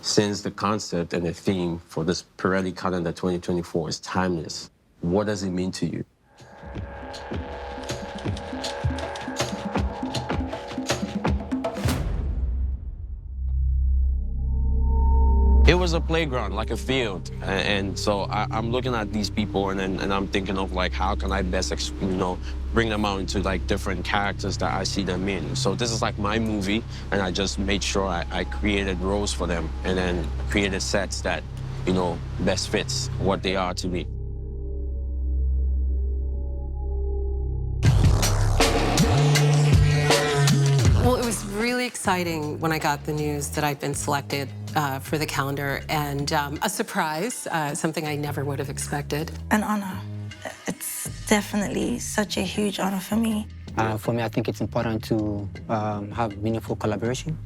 Since the concept and the theme for this Pirelli calendar 2024 is timeless, what does it mean to you? It was a playground, like a field, and so I'm looking at these people, and I'm thinking of like, how can I best, bring them out into like different characters that I see them in. So this is like my movie, and I just made sure I created roles for them, and then created sets that, best fits what they are to me. Well, it was really exciting when I got the news that I'd been selected for the calendar, and a surprise, something I never would have expected. An honor. It's definitely such a huge honor for me. For me, I think it's important to have meaningful collaboration,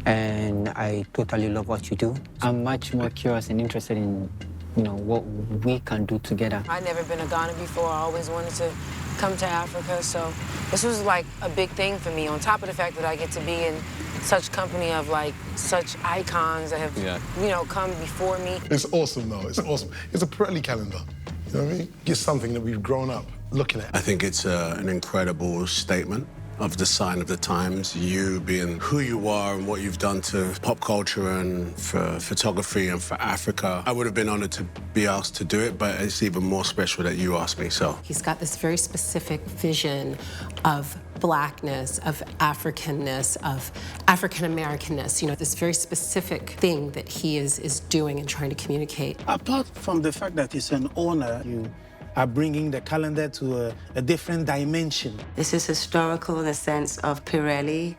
and I totally love what you do. I'm much more curious and interested in, what we can do together. I'd never been to Ghana before. I always wanted to come to Africa, so this was like a big thing for me, on top of the fact that I get to be in such company of like such icons that have, come before me. It's awesome though, it's awesome. It's a Pirelli calendar, you know what I mean? It's something that we've grown up looking at. I think it's an incredible statement of the sign of the times, you being who you are and what you've done to pop culture and for photography and for Africa. I would have been honored to be asked to do it, but it's even more special that you asked me, so. He's got this very specific vision of Blackness, of Africanness, of African-Americanness, this very specific thing that he is doing and trying to communicate. Apart from the fact that it's an honor, you are bringing the calendar to a different dimension. This is historical in the sense of Pirelli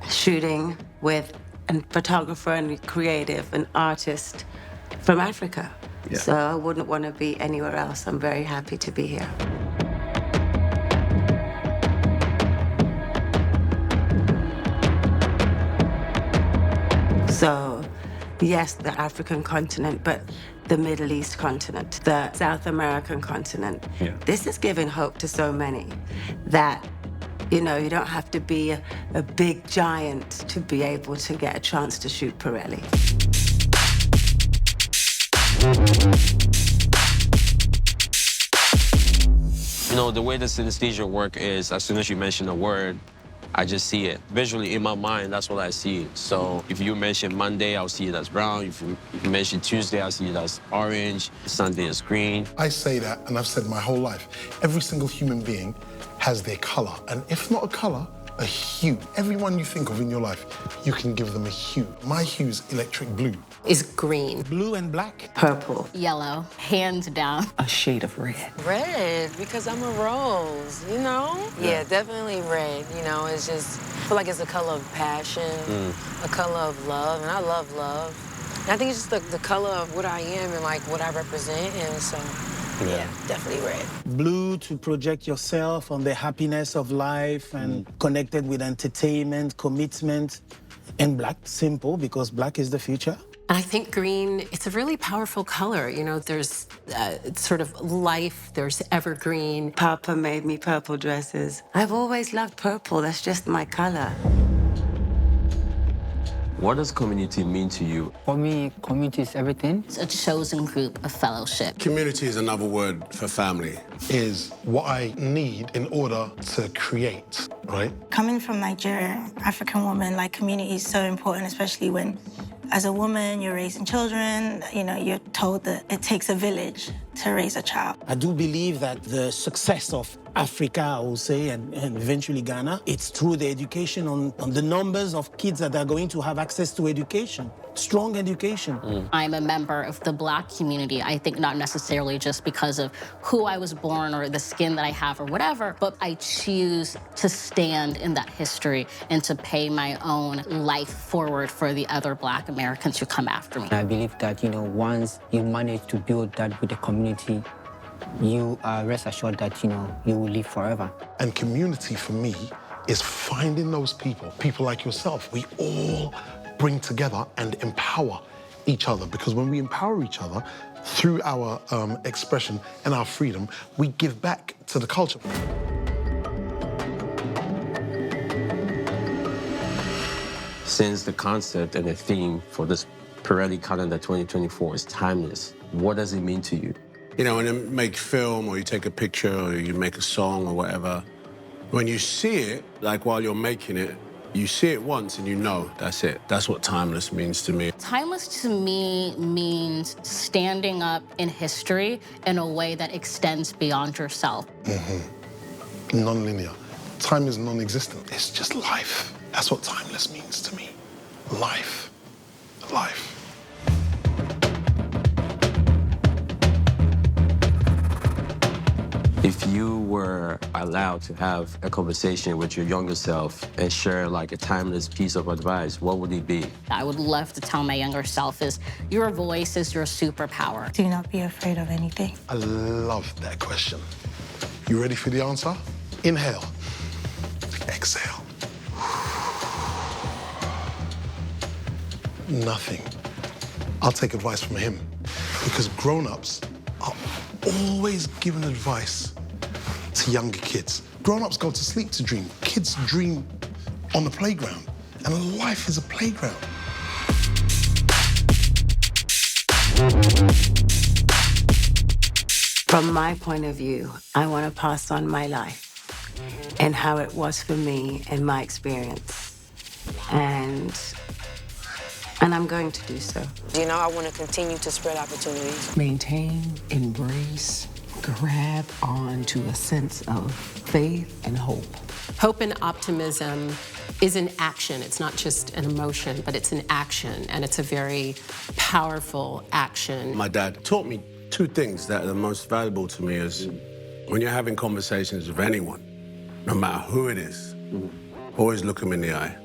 shooting with a photographer and creative, an artist from Africa. Yeah. So I wouldn't want to be anywhere else. I'm very happy to be here. So, yes, the African continent, but the Middle East continent, the South American continent. Yeah. This is giving hope to so many that, you don't have to be a big giant to be able to get a chance to shoot Pirelli. The way the synesthesia work is, as soon as you mention a word, I just see it. Visually, in my mind, that's what I see. So if you mention Monday, I'll see it as brown. If you mention Tuesday, I'll see it as orange. Sunday is green. I say that, and I've said my whole life, every single human being has their color. And if not a color, a hue. Everyone you think of in your life, you can give them a hue. My hue's electric blue. Is green. Blue and black. Purple. Yellow, hands down. A shade of red. Red, because I'm a rose, Yeah, definitely red, it's just, I feel like it's a color of passion, a color of love, and I love love. And I think it's just the color of what I am and like what I represent, and so, yeah, definitely red. Blue to project yourself on the happiness of life and connected with entertainment, commitment. And black, simple, because black is the future. And I think green, it's a really powerful color. There's sort of life, there's evergreen. Papa made me purple dresses. I've always loved purple. That's just my color. What does community mean to you? For me, community is everything. It's a chosen group, a fellowship. Community is another word for family. Is what I need in order to create, right? Coming from Nigeria, African woman, community is so important, especially when, as a woman, you're raising children, you're told that it takes a village to raise a child. I do believe that the success of Africa, I will say, and eventually Ghana, it's through the education on the numbers of kids that are going to have access to education, strong education. I'm a member of the Black community. I think not necessarily just because of who I was born or the skin that I have or whatever, but I choose to stand in that history and to pay my own life forward for the other Black Americans who come after me. I believe that, once you manage to build that with the community, you rest assured that, you will live forever. And community for me is finding those people like yourself. We all bring together and empower each other, because when we empower each other through our expression and our freedom, we give back to the culture. Since the concept and the theme for this Pirelli calendar 2024 is timeless. What does it mean to you? You know, when you make film or you take a picture or you make a song or whatever, when you see it, like while you're making it, you see it once and you know, that's it. That's what timeless means to me. Timeless to me means standing up in history in a way that extends beyond yourself. Non-linear. Time is non-existent. It's just life. That's what timeless means to me. Life. Life. If you were allowed to have a conversation with your younger self and share like a timeless piece of advice, what would it be? I would love to tell my younger self is your voice is your superpower. Do not be afraid of anything. I love that question. You ready for the answer? Inhale. Exhale. Nothing. I'll take advice from him because grown-ups are always giving advice to younger kids. Grown-ups go to sleep to dream. Kids dream on the playground, and life is a playground. From my point of view, I want to pass on my life and how it was for me and my experience. And I'm going to do so. You know, I want to continue to spread opportunities. Maintain, embrace, grab on to a sense of faith and hope. Hope and optimism is an action. It's not just an emotion, but it's an action, and it's a very powerful action. My dad taught me two things that are the most valuable to me is when you're having conversations with anyone, no matter who it is, always look them in the eye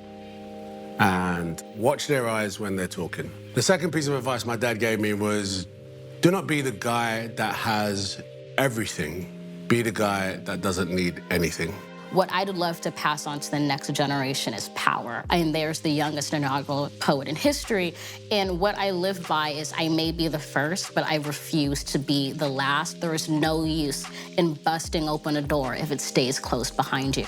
and watch their eyes when they're talking. The second piece of advice my dad gave me was, do not be the guy that has everything, be the guy that doesn't need anything. What I'd love to pass on to the next generation is power. And there's the youngest inaugural poet in history. And what I live by is I may be the first, but I refuse to be the last. There is no use in busting open a door if it stays closed behind you.